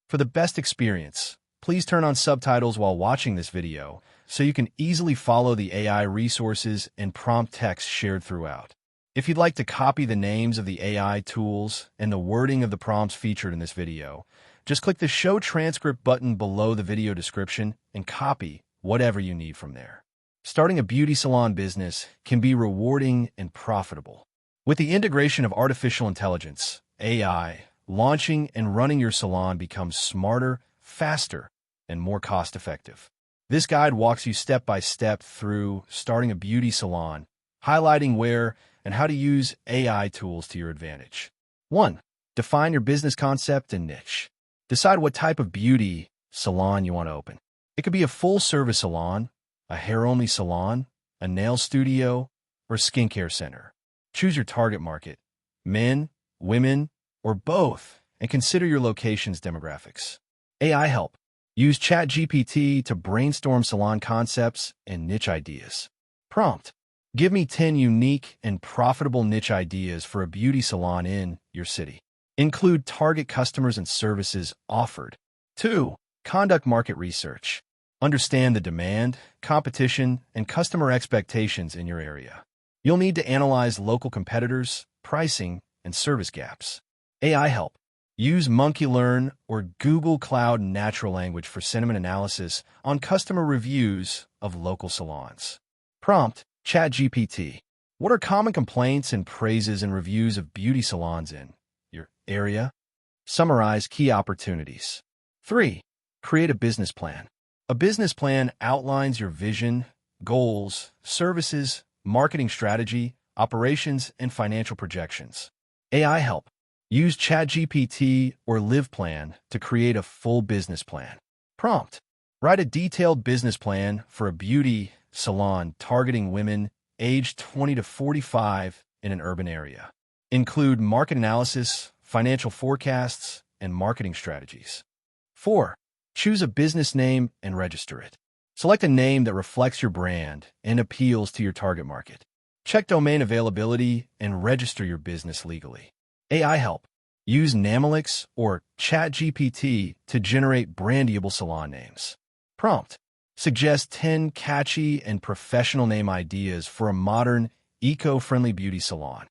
For the best experience, please turn on subtitles while watching this video so you can easily follow the AI resources and prompt text shared throughout. If you'd like to copy the names of the AI tools and the wording of the prompts featured in this video, just click the Show Transcript button below the video description and copy whatever you need from there. Starting a beauty salon business can be rewarding and profitable. With the integration of artificial intelligence, AI, launching and running your salon becomes smarter, faster, and more cost-effective. This guide walks you step by step through starting a beauty salon, highlighting where and how to use AI tools to your advantage. 1. Define your business concept and niche. Decide what type of beauty salon you want to open. It could be a full-service salon, a hair-only salon, a nail studio, or skincare center. Choose your target market, men, women, or both, and consider your location's demographics. AI help. Use ChatGPT to brainstorm salon concepts and niche ideas. Prompt. Give me 10 unique and profitable niche ideas for a beauty salon in your city. Include target customers and services offered. 2. Conduct market research. Understand the demand, competition, and customer expectations in your area. You'll need to analyze local competitors, pricing, and service gaps. AI help. Use Monkey-Learn or Google Cloud Natural Language for sentiment analysis on customer reviews of local salons. Prompt. ChatGPT. What are common complaints and praises and reviews of beauty salons in your area? Summarize key opportunities. 3. Create a business plan. A business plan outlines your vision, goals, services, marketing strategy, operations, and financial projections. AI help. Use ChatGPT or LivePlan to create a full business plan. Prompt. Write a detailed business plan for a beauty salon targeting women aged 20 to 45 in an urban area. Include market analysis, financial forecasts, and marketing strategies. 4. Choose a business name and register it. Select a name that reflects your brand and appeals to your target market. Check domain availability and register your business legally. AI help. Use Namalix or ChatGPT to generate brandable salon names. Prompt. Suggest 10 catchy and professional name ideas for a modern, eco-friendly beauty salon.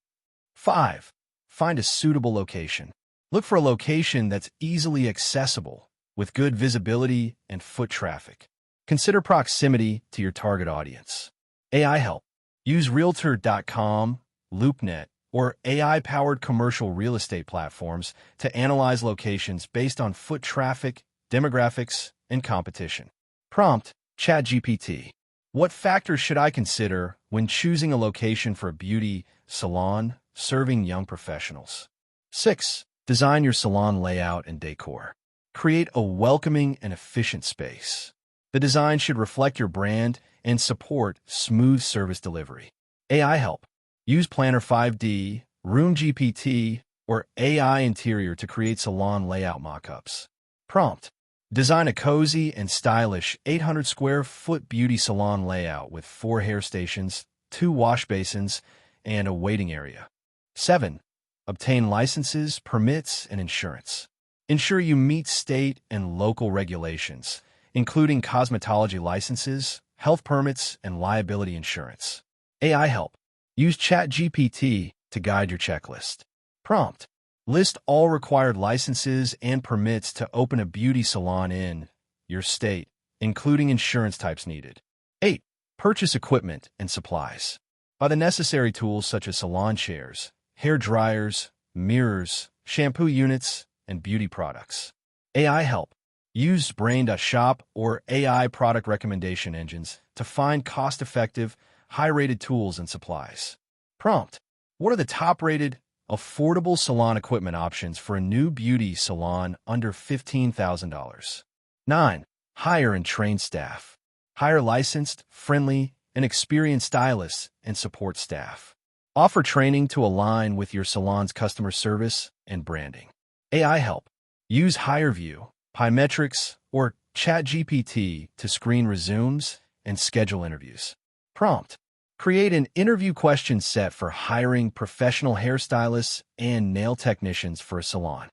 5. Find a suitable location. Look for a location that's easily accessible, with good visibility and foot traffic. Consider proximity to your target audience. AI help. Use Realtor.com, LoopNet, or AI-powered commercial real estate platforms to analyze locations based on foot traffic, demographics, and competition. Prompt. ChatGPT. What factors should I consider when choosing a location for a beauty salon serving young professionals? 6. Design your salon layout and decor. Create a welcoming and efficient space. The design should reflect your brand and support smooth service delivery. AI help. Use Planner 5D, RoomGPT, or AI Interior to create salon layout mockups. Prompt. Design a cozy and stylish 800-square-foot beauty salon layout with 4 hair stations, 2 wash basins, and a waiting area. 7. Obtain licenses, permits, and insurance. Ensure you meet state and local regulations, including cosmetology licenses, health permits, and liability insurance. AI help. Use ChatGPT to guide your checklist. Prompt. List all required licenses and permits to open a beauty salon in your state, including insurance types needed. 8. Purchase equipment and supplies. Buy the necessary tools such as salon chairs, hair dryers, mirrors, shampoo units, and beauty products. AI help. Use Brain.shop or AI product recommendation engines to find cost-effective, high-rated tools and supplies. Prompt. What are the top-rated, affordable salon equipment options for a new beauty salon under $15,000? 9. Hire and train staff. Hire licensed, friendly, and experienced stylists and support staff. Offer training to align with your salon's customer service and branding. AI help. Use HireVue, Pymetrics, or ChatGPT to screen resumes and schedule interviews. Prompt. Create an interview question set for hiring professional hairstylists and nail technicians for a salon.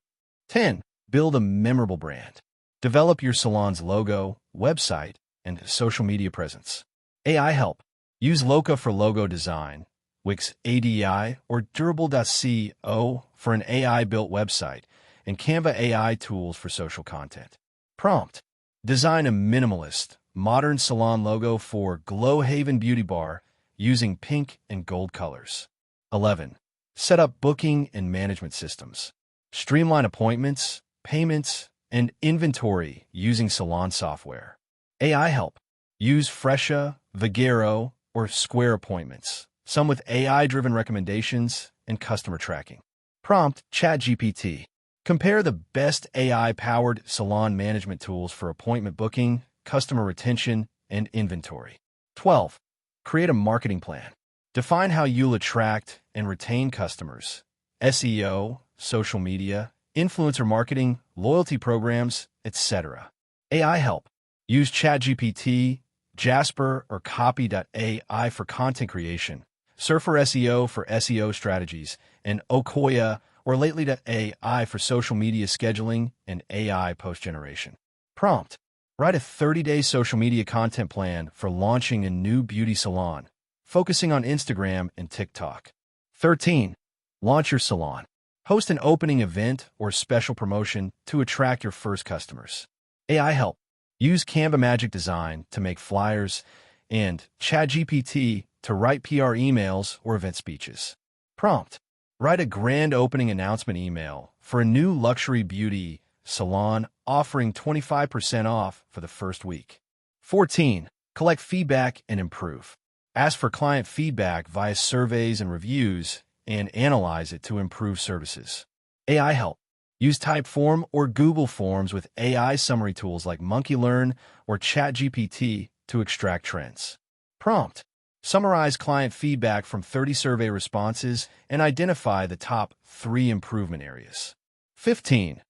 10. Build a memorable brand. Develop your salon's logo, website, and social media presence. AI help. Use Loca for logo design, Wix ADI, or Durable.co for an AI-built website, and Canva AI tools for social content. Prompt. Design a minimalist, modern salon logo for Glowhaven Beauty Bar using pink and gold colors. 11. Set up booking and management systems. Streamline appointments, payments, and inventory using salon software. AI help. Use Fresha, Vigero, or Square appointments, some with AI-driven recommendations and customer tracking. Prompt. ChatGPT. Compare the best AI-powered salon management tools for appointment booking, customer retention, and inventory. 12. Create a marketing plan. Define how you'll attract and retain customers. SEO, social media, influencer marketing, loyalty programs, etc. AI help. Use ChatGPT, Jasper, or Copy.ai for content creation, Surfer SEO for SEO strategies, and Okoya or Lately.ai for social media scheduling and AI post generation. Prompt. Write a 30-day social media content plan for launching a new beauty salon, focusing on Instagram and TikTok. 13. Launch your salon. Host an opening event or special promotion to attract your first customers. AI help. Use Canva Magic Design to make flyers and ChatGPT to write PR emails or event speeches. Prompt. Write a grand opening announcement email for a new luxury beauty salon offering 25% off for the first week. 14. Collect feedback and improve. Ask for client feedback via surveys and reviews and analyze it to improve services. AI help. Use Typeform or Google Forms with AI summary tools like MonkeyLearn or ChatGPT to extract trends. Prompt. Summarize client feedback from 30 survey responses and identify the top 3 improvement areas. 15.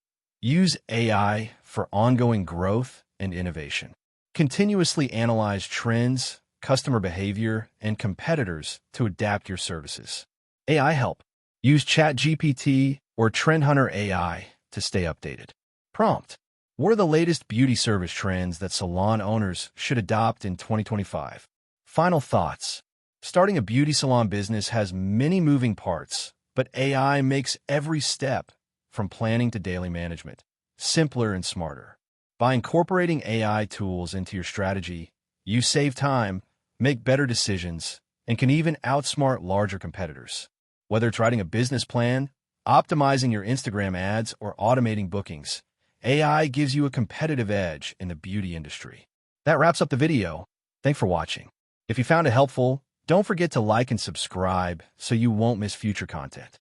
Use AI for ongoing growth and innovation. Continuously analyze trends, customer behavior, and competitors to adapt your services. AI help. Use ChatGPT or TrendHunter AI to stay updated. Prompt. What are the latest beauty service trends that salon owners should adopt in 2025? Final thoughts. Starting a beauty salon business has many moving parts, but AI makes every step, from planning to daily management, simpler and smarter. By incorporating AI tools into your strategy, you save time, make better decisions, and can even outsmart larger competitors. Whether it's writing a business plan, optimizing your Instagram ads, or automating bookings, AI gives you a competitive edge in the beauty industry. That wraps up the video. Thanks for watching. If you found it helpful, don't forget to like and subscribe so you won't miss future content.